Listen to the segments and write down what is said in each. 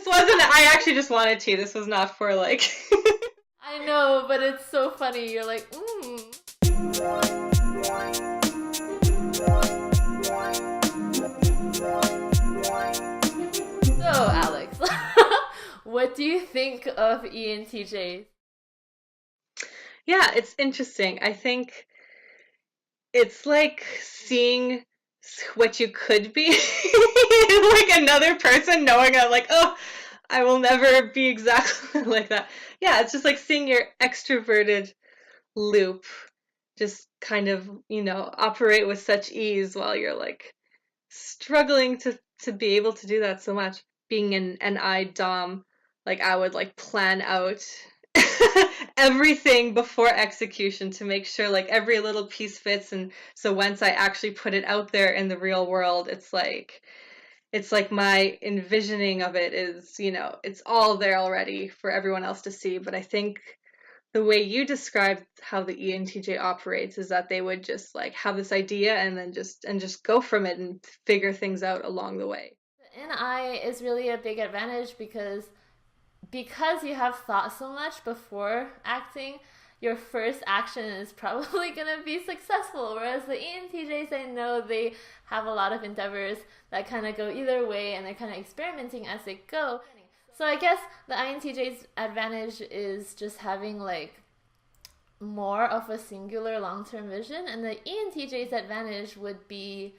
This wasn't, I actually just wanted to. This was not for like. I know, but it's so funny. You're like, So, Alex, what do you think of ENTJs? Yeah, it's interesting. I think it's like seeing what you could be, like another person knowing that, like, oh, I will never be exactly like that. Yeah, it's just like seeing your extroverted loop just kind of, operate with such ease while you're like struggling to be able to do that so much. Being an I dom, like I would like plan out everything before execution to make sure like every little piece fits, and so once I actually put it out there in the real world, it's like my envisioning of it is, it's all there already for everyone else to see. But I think the way you described how the ENTJ operates is that they would just like have this idea and then just go from it and figure things out along the way. The NI is really a big advantage because you have thought so much before acting, your first action is probably going to be successful. Whereas the ENTJs, I know they have a lot of endeavors that kind of go either way and they're kind of experimenting as they go. So I guess the INTJ's advantage is just having like more of a singular long-term vision, and the ENTJ's advantage would be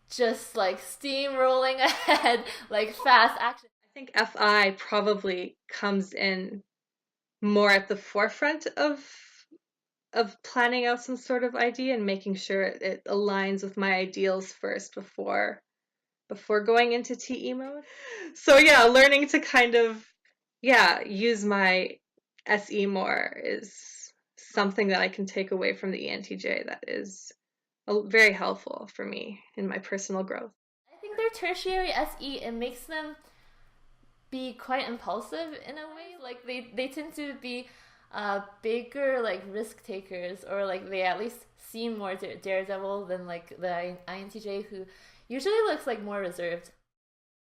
just like steamrolling ahead, like fast action. I think FI probably comes in more at the forefront of planning out some sort of idea and making sure it aligns with my ideals first before going into TE mode. So yeah, learning to kind of use my SE more is something that I can take away from the ENTJ that is very helpful for me in my personal growth. I think their tertiary SE, it makes them be quite impulsive in a way. Like they tend to be bigger like risk takers, or like they at least seem more daredevil than like the INTJ, who usually looks like more reserved.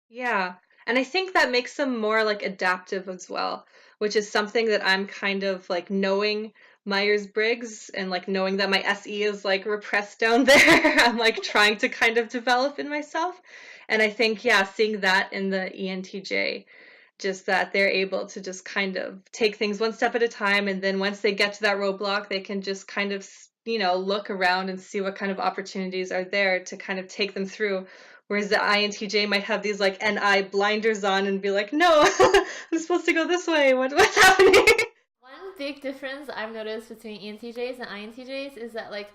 Yeah. And I think that makes them more like adaptive as well, which is something that I'm kind of like knowing Myers-Briggs and like knowing that my SE is like repressed down there. I'm like trying to kind of develop in myself. And I think, yeah, seeing that in the ENTJ, just that they're able to just kind of take things one step at a time. And then once they get to that roadblock, they can just kind of, look around and see what kind of opportunities are there to kind of take them through. Whereas the INTJ might have these like NI blinders on and be like, no, I'm supposed to go this way. What's happening? One big difference I've noticed between ENTJs and INTJs is that like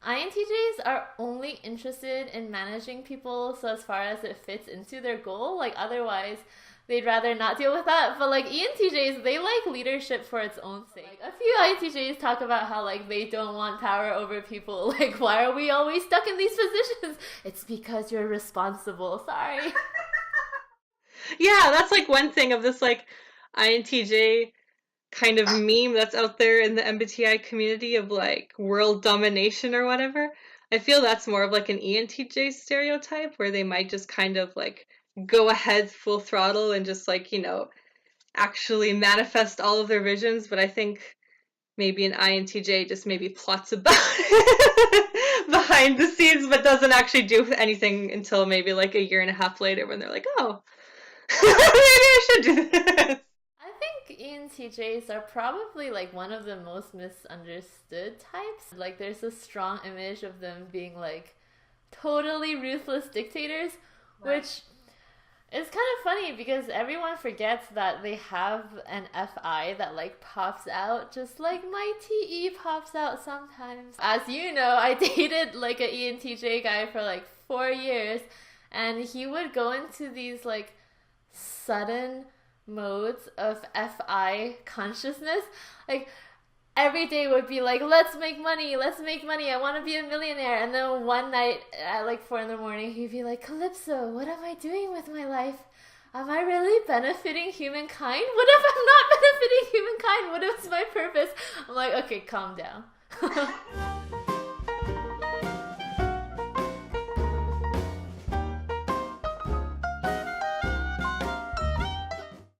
INTJs are only interested in managing people so as far as it fits into their goal. Like otherwise they'd rather not deal with that. But like ENTJs, they like leadership for its own sake. Like, a few INTJs talk about how like they don't want power over people. Like, why are we always stuck in these positions? It's because you're responsible. Sorry. Yeah, that's like one thing of this like INTJ kind of meme that's out there in the MBTI community of like world domination or whatever. I feel that's more of like an ENTJ stereotype where they might just kind of like go ahead full throttle and just like, actually manifest all of their visions. But I think maybe an INTJ just maybe plots about behind the scenes but doesn't actually do anything until maybe like a year and a half later when they're like, oh, maybe I should do this. I think ENTJs are probably like one of the most misunderstood types. Like there's a strong image of them being like totally ruthless dictators, Right. which is kind of funny because everyone forgets that they have an FI that like pops out just like my TE pops out sometimes. As you know, I dated like an ENTJ guy for like 4 years, and he would go into these like sudden modes of FI consciousness. Like every day would be like, let's make money, I want to be a millionaire. And then one night at like 4 a.m, he'd be like, Calypso, what am I doing with my life? Am I really benefiting humankind? What if I'm not benefiting humankind? What is my purpose? I'm like, okay, calm down.